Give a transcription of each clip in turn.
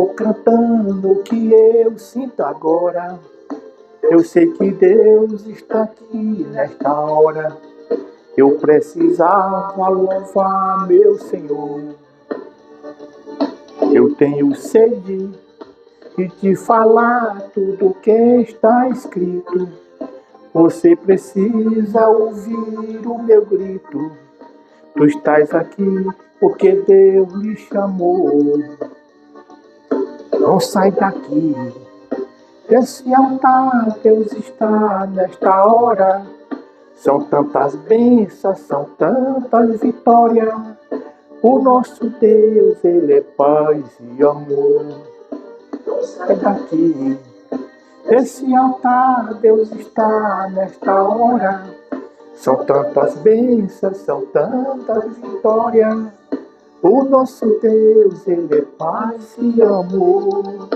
Estou cantando o que eu sinto agora. Eu sei que Deus está aqui nesta hora. Eu precisava louvar meu Senhor. Eu tenho sede de te falar tudo que está escrito. Você precisa ouvir o meu grito. Tu estás aqui porque Deus me chamou. Não sai daqui. Desse altar Deus está nesta hora. São tantas bênçãos, são tantas vitórias. O nosso Deus, Ele é paz e amor. Não sai daqui. Desse altar Deus está nesta hora. São tantas bênçãos, são tantas vitórias. O nosso Deus, Ele é paz e amor.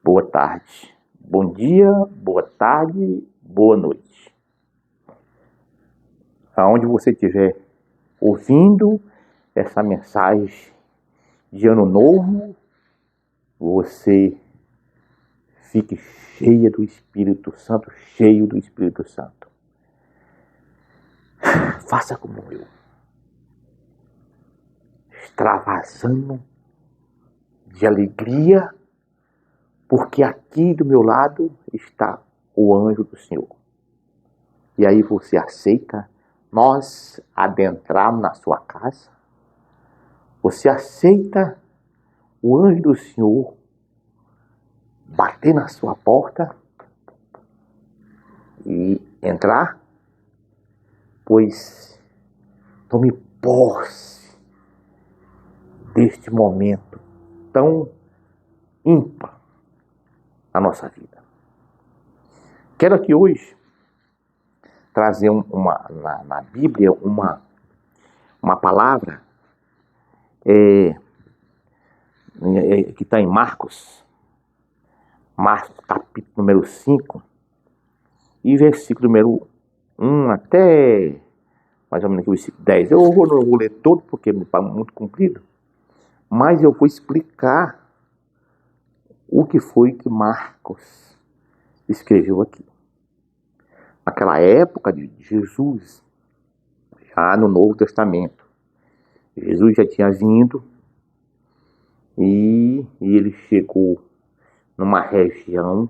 Boa tarde, bom dia, boa tarde, boa noite. Aonde você estiver ouvindo essa mensagem de ano novo, você fique cheia do Espírito Santo, cheio do Espírito Santo. Faça como eu, extravasando de alegria, porque aqui do meu lado está o anjo do Senhor. E aí você aceita nós adentrarmos na sua casa? Você aceita o anjo do Senhor bater na sua porta e entrar? Pois tome posse deste momento tão ímpar na nossa vida. Quero aqui hoje trazer na Bíblia uma palavra que está em Marcos capítulo número 5 e versículo número 1 até mais ou menos aqui o versículo 10. Eu não vou ler todo porque é muito comprido, mas eu vou explicar o que foi que Marcos escreveu aqui. Naquela época de Jesus, já no Novo Testamento, Jesus já tinha vindo e ele chegou numa região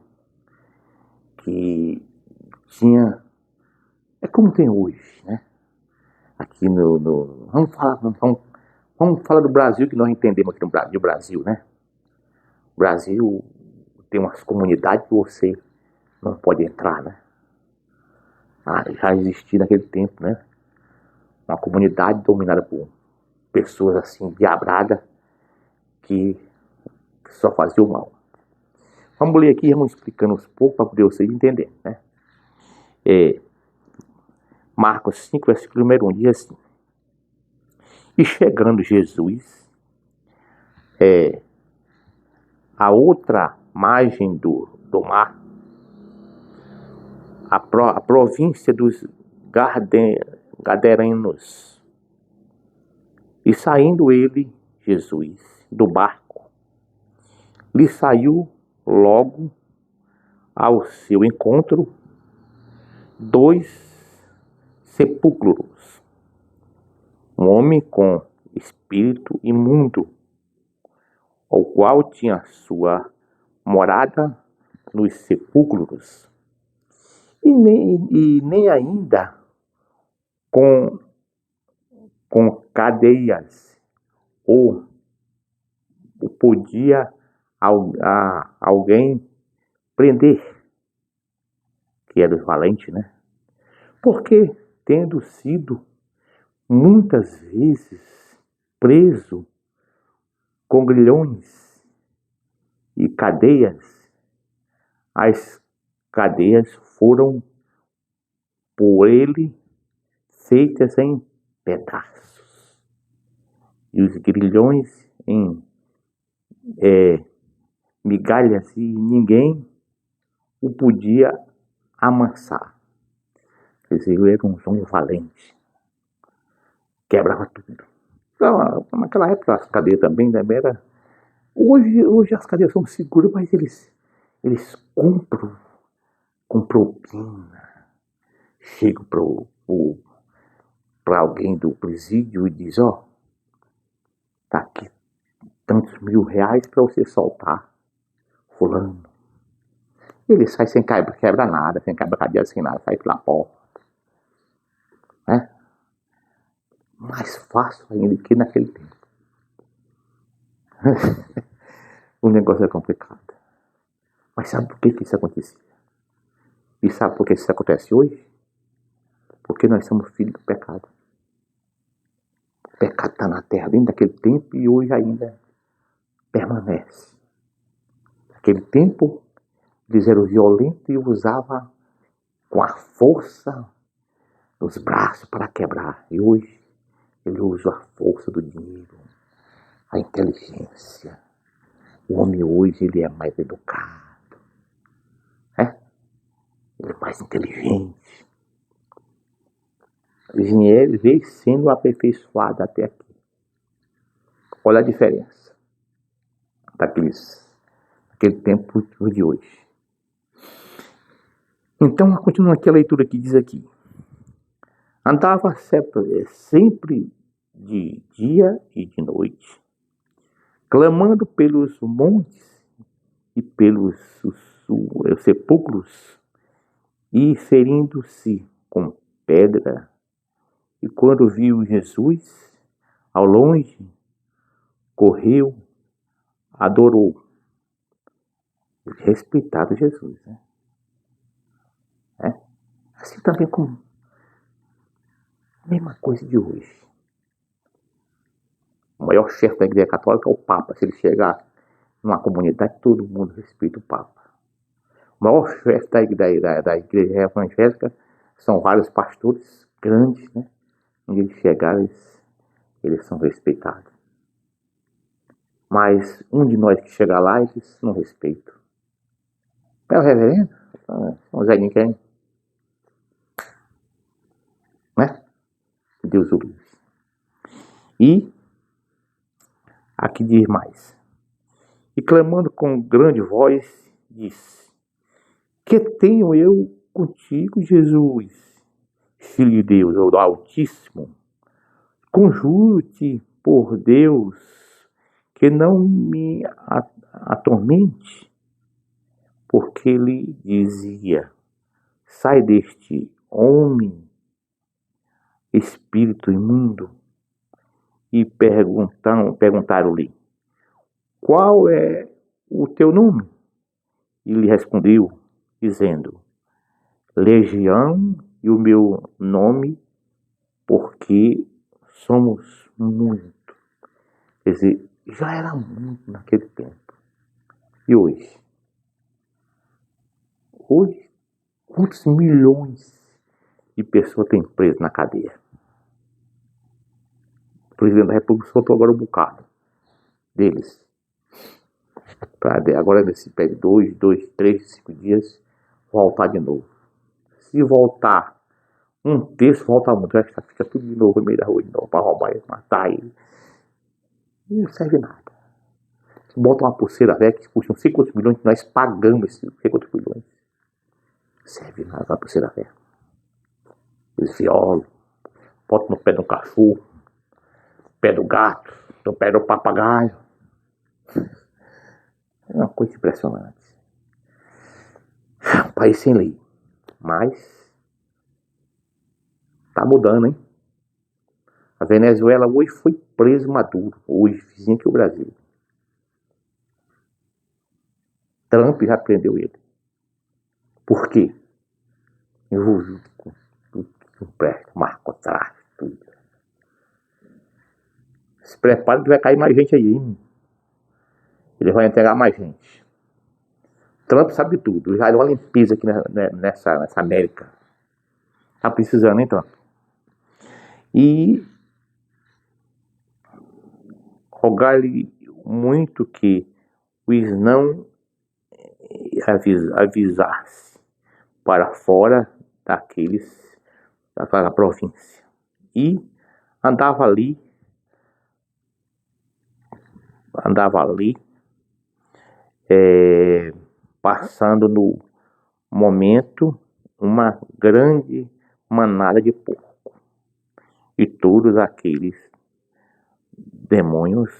que tinha, é como tem hoje, né? Aqui vamos falar do Brasil, que nós entendemos aqui no Brasil, né? O Brasil tem umas comunidades que você não pode entrar, né? Já existia naquele tempo, né? Uma comunidade dominada por pessoas assim, diabradas, que só faziam o mal. Vamos ler aqui, vamos explicando aos poucos para poder vocês entenderem, né? Marcos 5, versículo número 1, diz assim: E chegando Jesus à outra margem do mar, a província dos Gadarenos, e saindo ele, Jesus, do barco, lhe saiu logo ao seu encontro 2 sepulcros, um homem com espírito imundo, o qual tinha sua morada nos sepulcros, e nem ainda com cadeias ou podia alguém prender, que era os valentes, né? Porque, tendo sido muitas vezes preso com grilhões e cadeias, as cadeias foram por ele feitas em pedaços, e os grilhões em migalhas, e ninguém o podia amansar. Quer dizer, ele era um valente, quebrava tudo. Então, naquela época as cadeias também era. Hoje as cadeias são seguras, mas eles compram com propina. Chegam para alguém do presídio e diz, tá aqui tantos R$ 1.000 para você soltar fulano. Ele sai sem quebra nada, sem quebra cadeia, sem nada, sai pela porta. Né? Mais fácil ainda que naquele tempo. O negócio é complicado. Mas sabe por que isso acontecia? E sabe por que isso acontece hoje? Porque nós somos filhos do pecado. O pecado está na terra desde aquele tempo e hoje ainda permanece. Naquele tempo, eles eram violentos e usavam com a força nos braços para quebrar. E hoje, ele usa a força do dinheiro, a inteligência. O homem hoje, ele é mais educado. Né? Ele é mais inteligente. O dinheiro veio sendo aperfeiçoado até aqui. Olha a diferença daquele tempo de hoje. Então, continua aqui a leitura que diz aqui. Andava sempre de dia e de noite, clamando pelos montes e pelos sepulcros e ferindo-se com pedra. E quando viu Jesus ao longe, correu, adorou. Respeitado Jesus, né? Assim também como a mesma coisa de hoje. O maior chefe da Igreja Católica é o Papa. Se ele chegar numa comunidade, todo mundo respeita o Papa. O maior chefe da Igreja Evangélica são vários pastores grandes, né? Onde eles chegarem, eles são respeitados. Mas um de nós que chega lá, eles não respeitam. É o reverendo? São Zé Ninguém. Né? Deus o livre. E aqui diz mais. E clamando com grande voz, disse: Que tenho eu contigo, Jesus, Filho de Deus, ou do Altíssimo? Conjuro-te por Deus que não me atormente. Porque ele dizia: Sai deste homem, espírito imundo. E perguntaram-lhe: Qual é o teu nome? E lhe respondeu, dizendo: Legião, e o meu nome, porque somos muito. Quer dizer, já era muito naquele tempo. E hoje? Hoje, quantos milhões de pessoas tem preso na cadeia? O presidente da República soltou agora um bocado deles. Agora nesse pé de 2, 3, 5 dias, voltar de novo. Se voltar um terço, volta muito. Vai fica tudo de novo no meio da rua de novo para roubar e matar ele. Não serve nada. Bota uma pulseira velha que custa uns 5 milhões, nós pagamos esses 5 milhões. Não serve nada uma pulseira velha. Eles violam, botam no pé do cachorro, no pé do gato, no pé do papagaio. É uma coisa impressionante. Um país sem lei. Mas tá mudando, hein? A Venezuela hoje foi preso Maduro. Hoje, vizinho que o Brasil. Trump já prendeu ele. Por quê? Envolvido com tudo que não presta, narcotráfico, tudo. Se prepara que vai cair mais gente aí, hein? Ele vai entregar mais gente. Trump sabe tudo. Ele já deu uma limpeza aqui nessa América. Tá precisando, hein, Trump? E rogar-lhe muito que os não avisasse para fora daquela província. E andava ali andava ali, passando no momento uma grande manada de porco. E todos aqueles demônios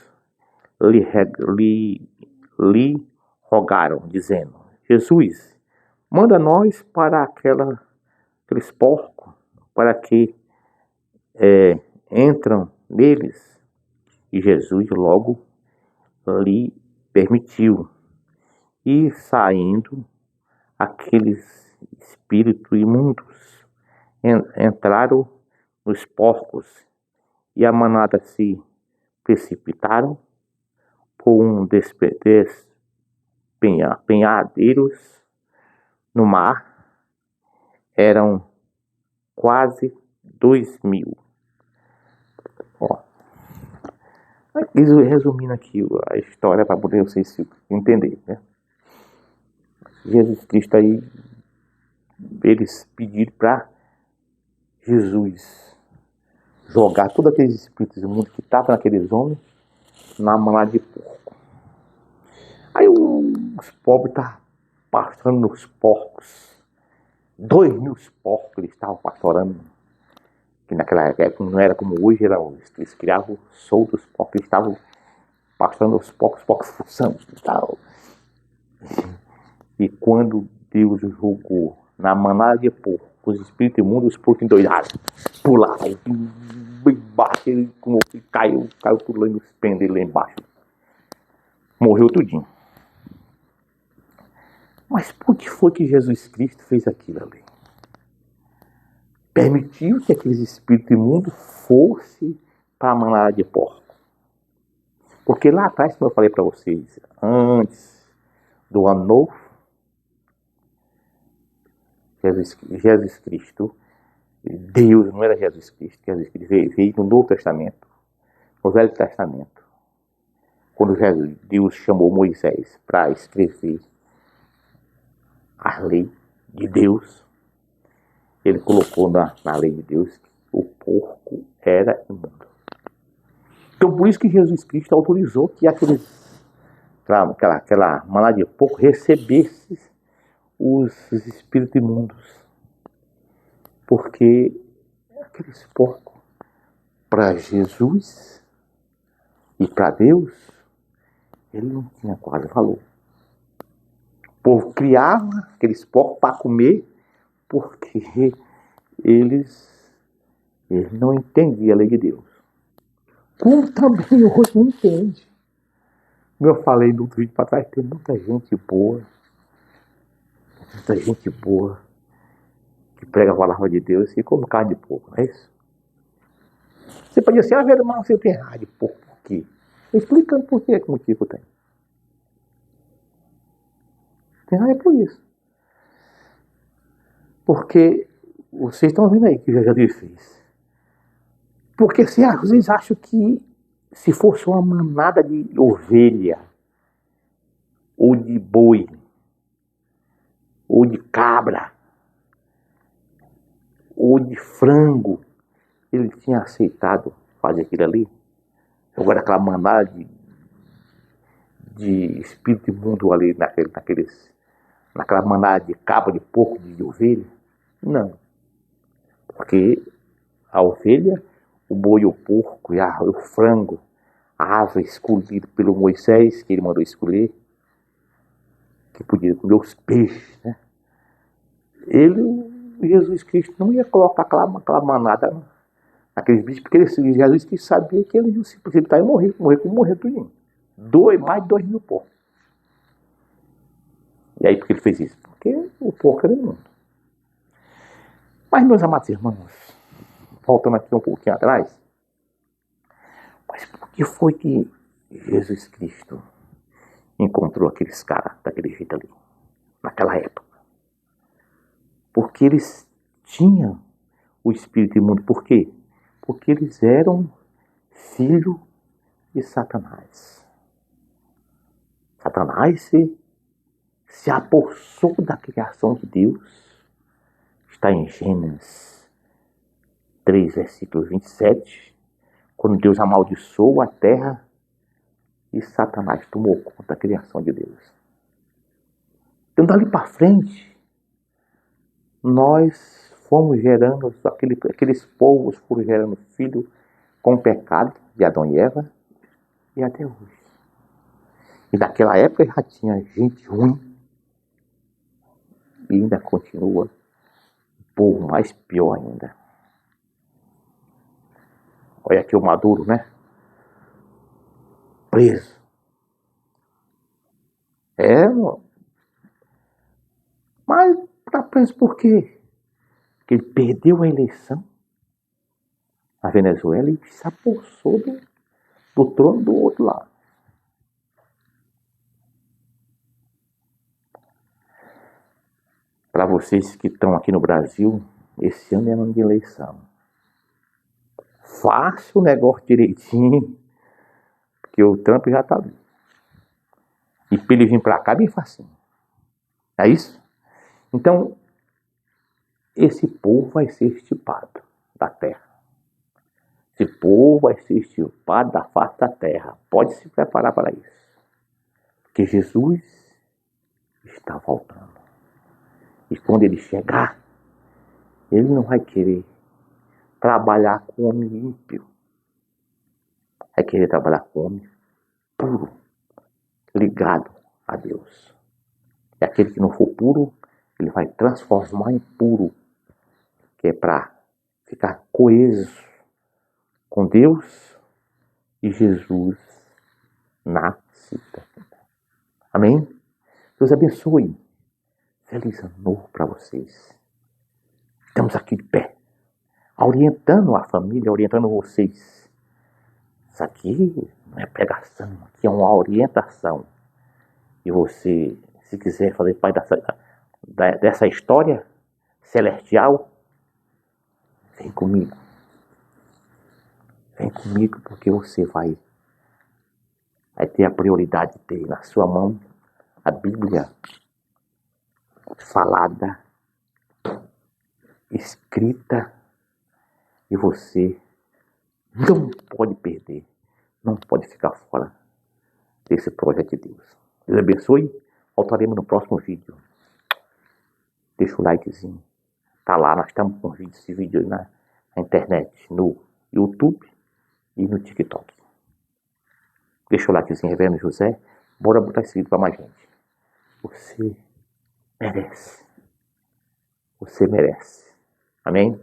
lhe rogaram, dizendo: Jesus, manda nós para aqueles porcos, para que entram neles. E Jesus logo lhe permitiu. E saindo, aqueles espíritos imundos entraram nos porcos, e a manada se precipitaram por despenhadeiros no mar. Eram quase 2.000. Resumindo aqui a história para poder vocês entenderem, né? Jesus Cristo aí, eles pediram para Jesus jogar todos aqueles espíritos do mundo que estavam naqueles homens na manada de porco. Aí os pobres estavam pastorando nos porcos. 2.000 porcos eles estavam pastorando. Que naquela época não era como hoje, eles criavam soltos os porcos, eles estavam pastorando os porcos fuçando e tal. E quando Deus jogou na manada de porco, os espíritos imundos, os porcos endoidaram, pularam, embaixo, ele caiu tudo lá nos pendeiros lá embaixo. Morreu tudinho. Mas por que foi que Jesus Cristo fez aquilo ali? Permitiu que aqueles espíritos imundos fossem para a manada de porco. Porque lá atrás, como eu falei para vocês, antes do ano novo, Jesus Cristo, Deus, não era Jesus Cristo veio no Novo Testamento, no Velho Testamento. Quando Deus chamou Moisés para escrever a lei de Deus, ele colocou na lei de Deus que o porco era imundo. Então por isso que Jesus Cristo autorizou que aquela manada de porco recebesse os espíritos imundos. Porque aqueles porcos, para Jesus e para Deus, ele não tinha quase valor. O povo criava aqueles porcos para comer, porque eles não entendiam a lei de Deus. Como também hoje não entende. Como eu falei no outro vídeo para trás, tem muita gente boa que prega a palavra de Deus e come carne de porco, não é isso? Você pode dizer assim, mas você tem carne de porco, por quê? Explicando por quê, que motivo tem. Tem raiva por isso. Porque vocês estão vendo aí o que Jesus fez. Porque vocês acham que se fosse uma manada de ovelha, ou de boi, ou de cabra, ou de frango, ele tinha aceitado fazer aquilo ali? Agora aquela manada de espírito imundo ali naquela manada de cabra, de porco, de ovelha? Não. Porque a ovelha, o boi, o porco e o frango, a ave escolhida pelo Moisés, que ele mandou escolher, que podia comer os peixes, né? Jesus Cristo não ia colocar aquela manada naqueles bichos, porque Jesus Cristo sabia que eles iam se precipitar e morrer como morreu tudinho. Mais de 2.000 porcos. E aí por que ele fez isso? Porque o porco era imundo. Mas, meus amados irmãos, voltando aqui um pouquinho atrás, mas por que foi que Jesus Cristo encontrou aqueles caras daquele jeito ali, naquela época? Porque eles tinham o espírito imundo. Por quê? Porque eles eram filhos de Satanás. Satanás se apossou da criação de Deus. Está em Gênesis 3, versículo 27. Quando Deus amaldiçoou a terra e Satanás tomou conta da criação de Deus. Então, dali para frente, nós fomos gerando, aqueles povos foram gerando filho com o pecado de Adão e Eva, e até hoje. E naquela época já tinha gente ruim, e ainda continua o povo mais pior ainda. Olha aqui o Maduro, né? Preso. Mas tá preso por quê? Porque ele perdeu a eleição na Venezuela e se apossou do trono do outro lado. Para vocês que estão aqui no Brasil, esse ano é ano de eleição. Faça o negócio direitinho, porque o Trump já tá ali. E para ele vir para cá, bem facinho. É isso? Então, esse povo vai ser extirpado da terra. Esse povo vai ser extirpado da face da terra. Pode se preparar para isso. Porque Jesus está voltando. E quando ele chegar, ele não vai querer trabalhar com homem ímpio. Vai querer trabalhar com homem puro, ligado a Deus. E aquele que não for puro, ele vai transformar em puro, que é para ficar coeso com Deus e Jesus na cidade. Amém? Deus abençoe. Feliz ano novo para vocês. Estamos aqui de pé, orientando a família, orientando vocês. Isso aqui não é pregação, aqui é uma orientação. E você, se quiser fazer parte dessa história celestial, vem comigo. Vem comigo porque você vai ter a prioridade de ter na sua mão a Bíblia falada, escrita, e você não pode perder, não pode ficar fora desse projeto de Deus. Deus abençoe. Voltaremos no próximo vídeo. Deixa o likezinho. Tá lá, nós estamos com esse vídeo aí na internet, no YouTube e no TikTok. Deixa o likezinho, Reverendo José. Bora botar esse vídeo para mais gente. Você merece. Você merece. Amém?